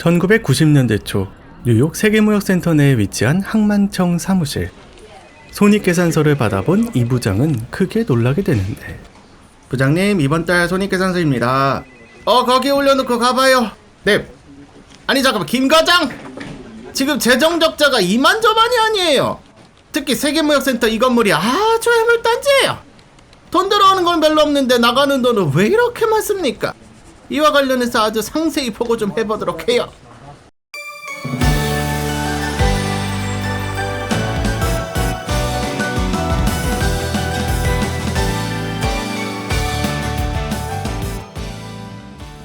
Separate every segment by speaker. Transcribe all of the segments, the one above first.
Speaker 1: 1990년대 초 뉴욕 세계무역센터 내에 위치한 항만청 사무실. 손익계산서를 받아본 이 부장은 크게 놀라게 되는데,
Speaker 2: 부장님, 이번 달 손익계산서입니다. 거기에 올려놓고 가봐요. 네. 아니 잠깐만, 김 과장! 지금 재정적자가 이만저만이 아니에요. 특히 세계무역센터 이 건물이 아주 해물단지예요. 돈 들어오는 건 별로 없는데 나가는 돈은 왜 이렇게 많습니까? 이와 관련해서 아주 상세히 보고 좀 해보도록 해요.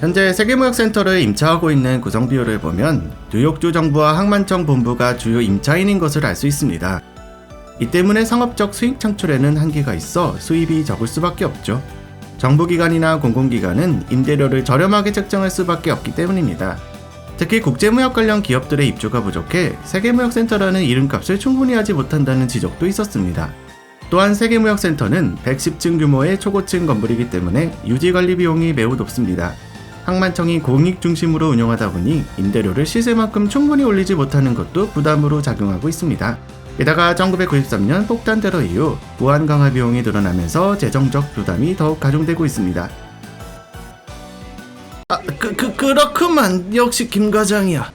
Speaker 2: 현재 세계무역센터를 임차하고 있는 구성비율을 보면 뉴욕주 정부와 항만청 본부가 주요 임차인인 것을 알 수 있습니다. 이 때문에 상업적 수익 창출에는 한계가 있어 수입이 적을 수밖에 없죠. 정부기관이나 공공기관은 임대료를 저렴하게 책정할 수밖에 없기 때문입니다. 특히 국제무역 관련 기업들의 입주가 부족해 세계무역센터라는 이름값을 충분히 하지 못한다는 지적도 있었습니다. 또한 세계무역센터는 110층 규모의 초고층 건물이기 때문에 유지관리 비용이 매우 높습니다. 항만청이 공익 중심으로 운영하다 보니 임대료를 시세만큼 충분히 올리지 못하는 것도 부담으로 작용하고 있습니다. 게다가 1993년 폭탄 테러 이후 보안 강화 비용이 늘어나면서 재정적 부담이 더욱 가중되고 있습니다. 그렇구만. 역시 김 과장이야.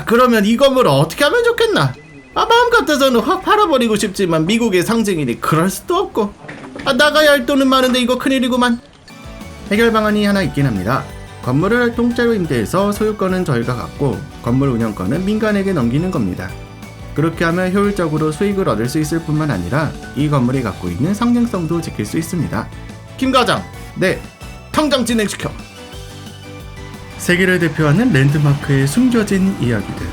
Speaker 2: 그러면 이 건물을 어떻게 하면 좋겠나? 마음 같아서는 확 팔아버리고 싶지만 미국의 상징이니 그럴 수도 없고. 나가야 할 돈은 많은데 이거 큰일이구만. 해결 방안이 하나 있긴 합니다. 건물을 통째로 임대해서 소유권은 저희가 갖고 건물 운영권은 민간에게 넘기는 겁니다. 그렇게 하면 효율적으로 수익을 얻을 수 있을 뿐만 아니라 이 건물이 갖고 있는 상징성도 지킬 수 있습니다. 김 과장, 네, 당장 진행시켜.
Speaker 1: 세계를 대표하는 랜드마크의 숨겨진 이야기들.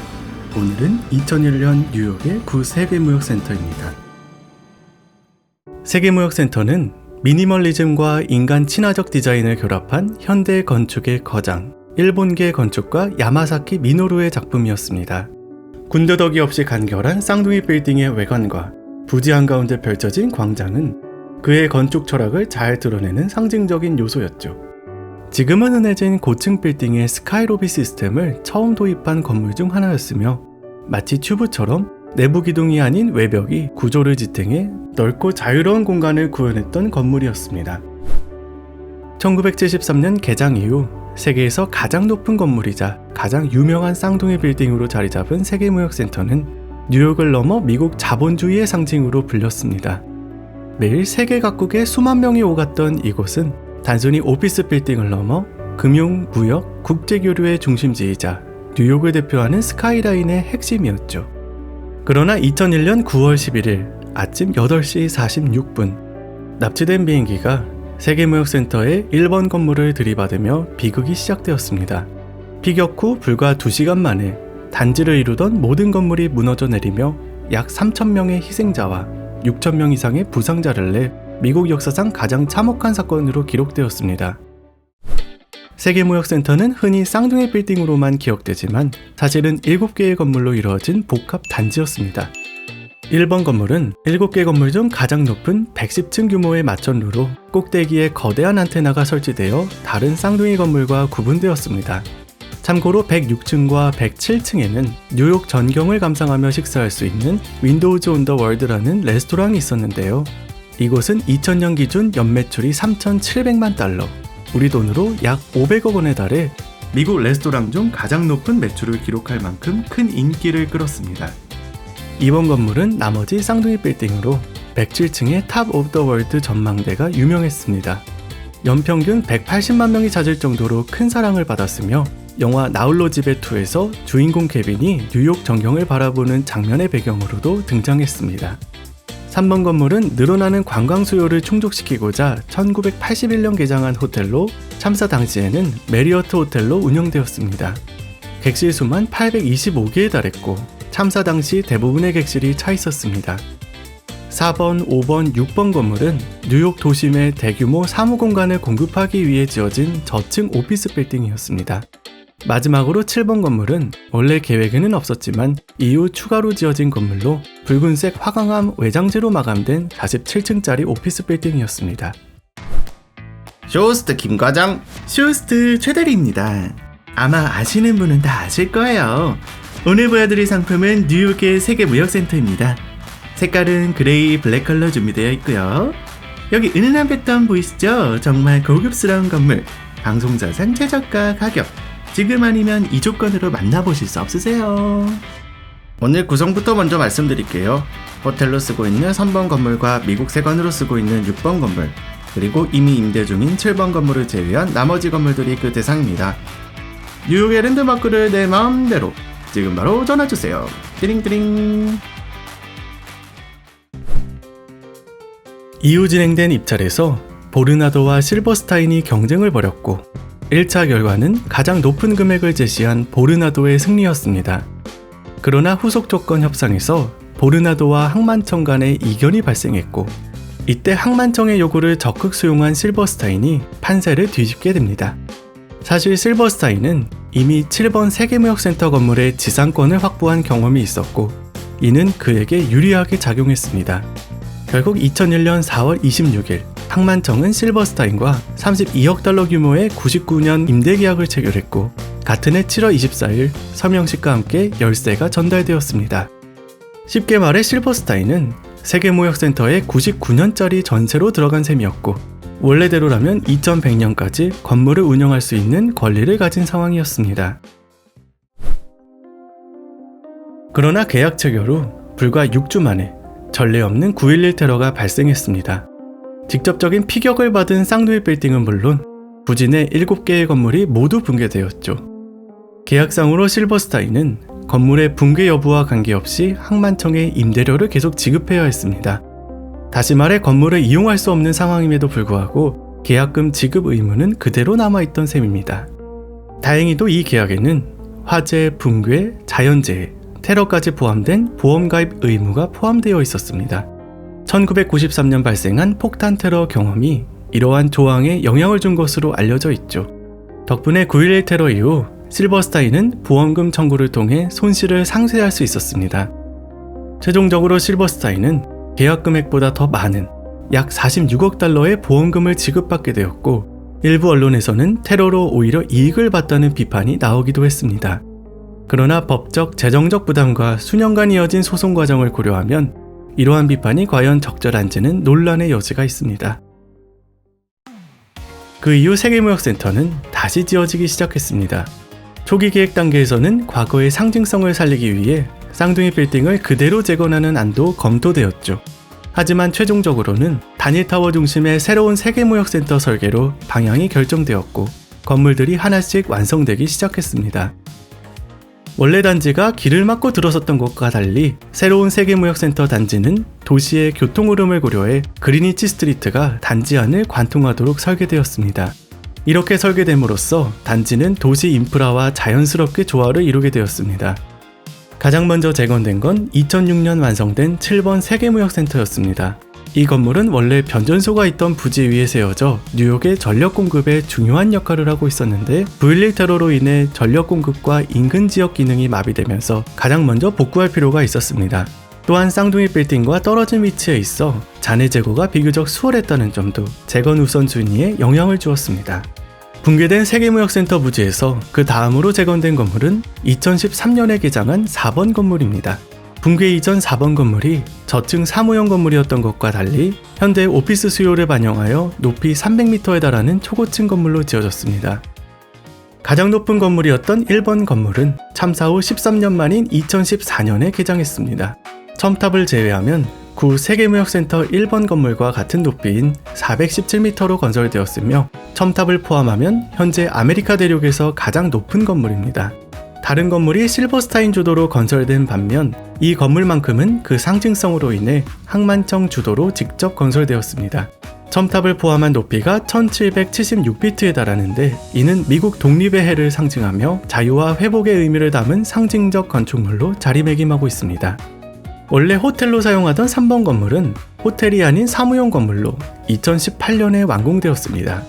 Speaker 1: 오늘은 2001년 뉴욕의 구 세계무역센터입니다. 세계무역센터는 미니멀리즘과 인간 친화적 디자인을 결합한 현대 건축의 거장, 일본계 건축가 야마사키 미노루의 작품이었습니다. 군더더기 없이 간결한 쌍둥이 빌딩의 외관과 부지 한가운데 펼쳐진 광장은 그의 건축 철학을 잘 드러내는 상징적인 요소였죠. 지금은 흔해진 고층 빌딩의 스카이로비 시스템을 처음 도입한 건물 중 하나였으며, 마치 튜브처럼 내부 기둥이 아닌 외벽이 구조를 지탱해 넓고 자유로운 공간을 구현했던 건물이었습니다. 1973년 개장 이후 세계에서 가장 높은 건물이자 가장 유명한 쌍둥이 빌딩으로 자리 잡은 세계무역센터는 뉴욕을 넘어 미국 자본주의의 상징으로 불렸습니다. 매일 세계 각국에 수만 명이 오갔던 이곳은 단순히 오피스 빌딩을 넘어 금융, 무역, 국제교류의 중심지이자 뉴욕을 대표하는 스카이라인의 핵심이었죠. 그러나 2001년 9월 11일 아침 8시 46분 납치된 비행기가 세계무역센터의 1번 건물을 들이받으며 비극이 시작되었습니다. 피격 후 불과 2시간 만에 단지를 이루던 모든 건물이 무너져 내리며 약 3,000명의 희생자와 6,000명 이상의 부상자를 내 미국 역사상 가장 참혹한 사건으로 기록되었습니다. 세계무역센터는 흔히 쌍둥이 빌딩으로만 기억되지만 사실은 7개의 건물로 이루어진 복합 단지였습니다. 1번 건물은 7개 건물 중 가장 높은 110층 규모의 마천루로 꼭대기에 거대한 안테나가 설치되어 다른 쌍둥이 건물과 구분되었습니다. 참고로 106층과 107층에는 뉴욕 전경을 감상하며 식사할 수 있는 윈도우즈 온 더 월드라는 레스토랑이 있었는데요. 이곳은 2000년 기준 연매출이 3,700만 달러, 우리 돈으로 약 500억 원에 달해 미국 레스토랑 중 가장 높은 매출을 기록할 만큼 큰 인기를 끌었습니다. 이번 건물은 나머지 쌍둥이 빌딩으로 107층의 탑 오브 더 월드 전망대가 유명했습니다. 연평균 180만 명이 찾을 정도로 큰 사랑을 받았으며 영화 나홀로 집에 2에서 주인공 케빈이 뉴욕 전경을 바라보는 장면의 배경으로도 등장했습니다. 3번 건물은 늘어나는 관광 수요를 충족시키고자 1981년 개장한 호텔로 참사 당시에는 메리어트 호텔로 운영되었습니다. 객실 수만 825개에 달했고 참사 당시 대부분의 객실이 차 있었습니다. 4번, 5번, 6번 건물은 뉴욕 도심의 대규모 사무공간을 공급하기 위해 지어진 저층 오피스 빌딩이었습니다. 마지막으로 7번 건물은 원래 계획에는 없었지만 이후 추가로 지어진 건물로 붉은색 화강암 외장재로 마감된 47층짜리 오피스 빌딩이었습니다.
Speaker 2: 쇼호스트 김과장,
Speaker 1: 쇼호스트 최대리입니다. 아마 아시는 분은 다 아실 거예요. 오늘 보여드릴 상품은 뉴욕의 세계무역센터입니다. 색깔은 그레이 블랙 컬러 준비되어 있고요. 여기 은은한 패턴 보이시죠? 정말 고급스러운 건물, 방송자산 최저가 가격. 지금 아니면 이 조건으로 만나보실 수 없으세요.
Speaker 2: 오늘 구성부터 먼저 말씀드릴게요. 호텔로 쓰고 있는 3번 건물과 미국 세관으로 쓰고 있는 6번 건물, 그리고 이미 임대 중인 7번 건물을 제외한 나머지 건물들이 그 대상입니다. 뉴욕의 랜드마크를 내 마음대로 지금 바로 전화주세요. 띠링띠링.
Speaker 1: 이후 진행된 입찰에서 보르나도와 실버스타인이 경쟁을 벌였고 1차 결과는 가장 높은 금액을 제시한 보르나도의 승리였습니다. 그러나 후속 조건 협상에서 보르나도와 항만청 간의 이견이 발생했고 이때 항만청의 요구를 적극 수용한 실버스타인이 판세를 뒤집게 됩니다. 사실 실버스타인은 이미 7번 세계무역센터 건물의 지상권을 확보한 경험이 있었고 이는 그에게 유리하게 작용했습니다. 결국 2001년 4월 26일 항만청은 실버스타인과 32억 달러 규모의 99년 임대계약을 체결했고 같은 해 7월 24일 서명식과 함께 열쇠가 전달되었습니다. 쉽게 말해 실버스타인은 세계무역센터에 99년짜리 전세로 들어간 셈이었고 원래대로라면 2100년까지 건물을 운영할 수 있는 권리를 가진 상황이었습니다. 그러나 계약 체결 후 불과 6주 만에 전례 없는 9.11 테러가 발생했습니다. 직접적인 피격을 받은 쌍둥이 빌딩은 물론 부진의 7개의 건물이 모두 붕괴되었죠. 계약상으로 실버스타인은 건물의 붕괴 여부와 관계없이 항만청에 임대료를 계속 지급해야 했습니다. 다시 말해 건물을 이용할 수 없는 상황임에도 불구하고 계약금 지급 의무는 그대로 남아있던 셈입니다. 다행히도 이 계약에는 화재, 붕괴, 자연재해, 테러까지 포함된 보험가입 의무가 포함되어 있었습니다. 1993년 발생한 폭탄 테러 경험이 이러한 조항에 영향을 준 것으로 알려져 있죠. 덕분에 9.11 테러 이후 실버스타인은 보험금 청구를 통해 손실을 상쇄할 수 있었습니다. 최종적으로 실버스타인은 계약 금액보다 더 많은 약 46억 달러의 보험금을 지급받게 되었고 일부 언론에서는 테러로 오히려 이익을 봤다는 비판이 나오기도 했습니다. 그러나 법적, 재정적 부담과 수년간 이어진 소송 과정을 고려하면 이러한 비판이 과연 적절한지는 논란의 여지가 있습니다. 그 이후 세계무역센터는 다시 지어지기 시작했습니다. 초기 계획 단계에서는 과거의 상징성을 살리기 위해 쌍둥이 빌딩을 그대로 재건하는 안도 검토되었죠. 하지만 최종적으로는 단일타워 중심의 새로운 세계무역센터 설계로 방향이 결정되었고 건물들이 하나씩 완성되기 시작했습니다. 원래 단지가 길을 막고 들어섰던 것과 달리 새로운 세계무역센터 단지는 도시의 교통 흐름을 고려해 그리니치 스트리트가 단지 안을 관통하도록 설계되었습니다. 이렇게 설계됨으로써 단지는 도시 인프라와 자연스럽게 조화를 이루게 되었습니다. 가장 먼저 재건된 건 2006년 완성된 7번 세계무역센터였습니다. 이 건물은 원래 변전소가 있던 부지 위에 세워져 뉴욕의 전력 공급에 중요한 역할을 하고 있었는데 9.11 테러로 인해 전력 공급과 인근 지역 기능이 마비되면서 가장 먼저 복구할 필요가 있었습니다. 또한 쌍둥이 빌딩과 떨어진 위치에 있어 잔해 제거가 비교적 수월했다는 점도 재건 우선순위에 영향을 주었습니다. 붕괴된 세계무역센터 부지에서 그 다음으로 재건된 건물은 2013년에 개장한 4번 건물입니다. 붕괴 이전 4번 건물이 저층 사무용 건물이었던 것과 달리 현대 오피스 수요를 반영하여 높이 300m에 달하는 초고층 건물로 지어졌습니다. 가장 높은 건물이었던 1번 건물은 참사 후 13년 만인 2014년에 개장했습니다. 첨탑을 제외하면 구 세계무역센터 1번 건물과 같은 높이인 417m로 건설되었으며 첨탑을 포함하면 현재 아메리카 대륙에서 가장 높은 건물입니다. 다른 건물이 실버스타인 주도로 건설된 반면 이 건물만큼은 그 상징성으로 인해 항만청 주도로 직접 건설되었습니다. 첨탑을 포함한 높이가 1776피트에 달하는데 이는 미국 독립의 해를 상징하며 자유와 회복의 의미를 담은 상징적 건축물로 자리매김하고 있습니다. 원래 호텔로 사용하던 3번 건물은 호텔이 아닌 사무용 건물로 2018년에 완공되었습니다.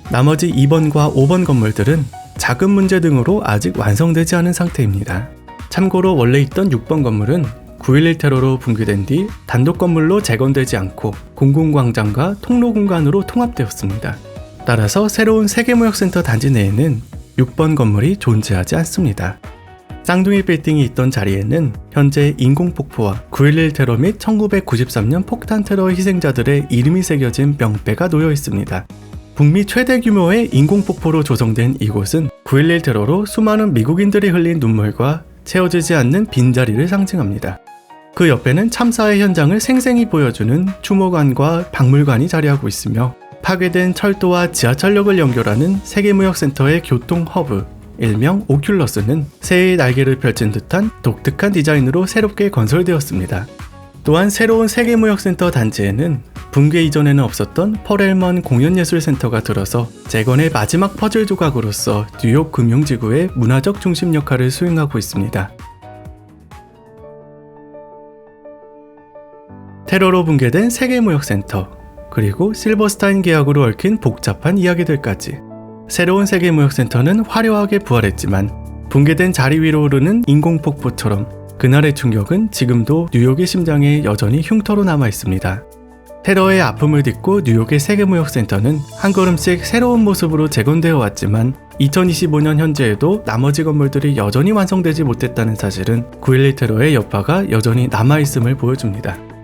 Speaker 1: 나머지 2번과 5번 건물들은 자금 문제 등으로 아직 완성되지 않은 상태입니다. 참고로 원래 있던 6번 건물은 9.11 테러로 붕괴된 뒤 단독 건물로 재건되지 않고 공공광장과 통로 공간으로 통합되었습니다. 따라서 새로운 세계무역센터 단지 내에는 6번 건물이 존재하지 않습니다. 쌍둥이 빌딩이 있던 자리에는 현재 인공폭포와 9.11 테러 및 1993년 폭탄 테러 희생자들의 이름이 새겨진 명패가 놓여 있습니다. 북미 최대 규모의 인공폭포로 조성된 이곳은 9.11 테러로 수많은 미국인들이 흘린 눈물과 채워지지 않는 빈자리를 상징합니다. 그 옆에는 참사의 현장을 생생히 보여주는 추모관과 박물관이 자리하고 있으며 파괴된 철도와 지하철역을 연결하는 세계무역센터의 교통 허브, 일명 오큘러스는 새의 날개를 펼친 듯한 독특한 디자인으로 새롭게 건설되었습니다. 또한 새로운 세계무역센터 단지에는 붕괴 이전에는 없었던 퍼렐먼 공연예술센터가 들어서 재건의 마지막 퍼즐 조각으로서 뉴욕 금융지구의 문화적 중심 역할을 수행하고 있습니다. 테러로 붕괴된 세계무역센터, 그리고 실버스타인 계약으로 얽힌 복잡한 이야기들까지. 새로운 세계무역센터는 화려하게 부활했지만 붕괴된 자리 위로 오르는 인공폭포처럼 그날의 충격은 지금도 뉴욕의 심장에 여전히 흉터로 남아 있습니다. 테러의 아픔을 딛고 뉴욕의 세계무역센터는 한 걸음씩 새로운 모습으로 재건되어 왔지만 2025년 현재에도 나머지 건물들이 여전히 완성되지 못했다는 사실은 9.11 테러의 여파가 여전히 남아있음을 보여줍니다.